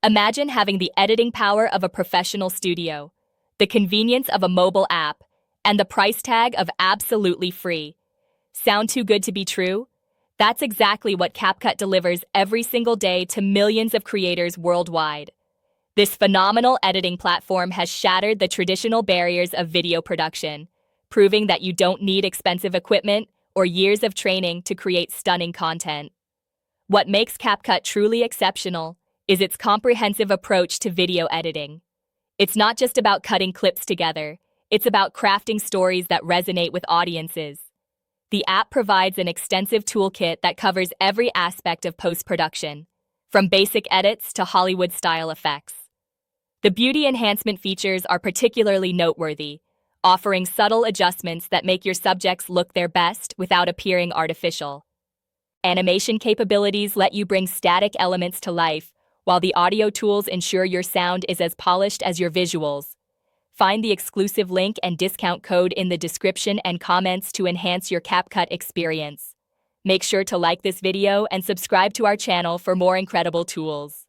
Imagine having the editing power of a professional studio, the convenience of a mobile app, and the price tag of absolutely free. Sound too good to be true? That's exactly what CapCut delivers every single day to millions of creators worldwide. This phenomenal editing platform has shattered the traditional barriers of video production, proving that you don't need expensive equipment or years of training to create stunning content. What makes CapCut truly exceptional is its comprehensive approach to video editing. It's not just about cutting clips together, it's about crafting stories that resonate with audiences. The app provides an extensive toolkit that covers every aspect of post-production, from basic edits to Hollywood-style effects. The beauty enhancement features are particularly noteworthy, offering subtle adjustments that make your subjects look their best without appearing artificial. Animation capabilities let you bring static elements to life, while the audio tools ensure your sound is as polished as your visuals. Find the exclusive link and discount code in the description and comments to enhance your CapCut experience. Make sure to like this video and subscribe to our channel for more incredible tools.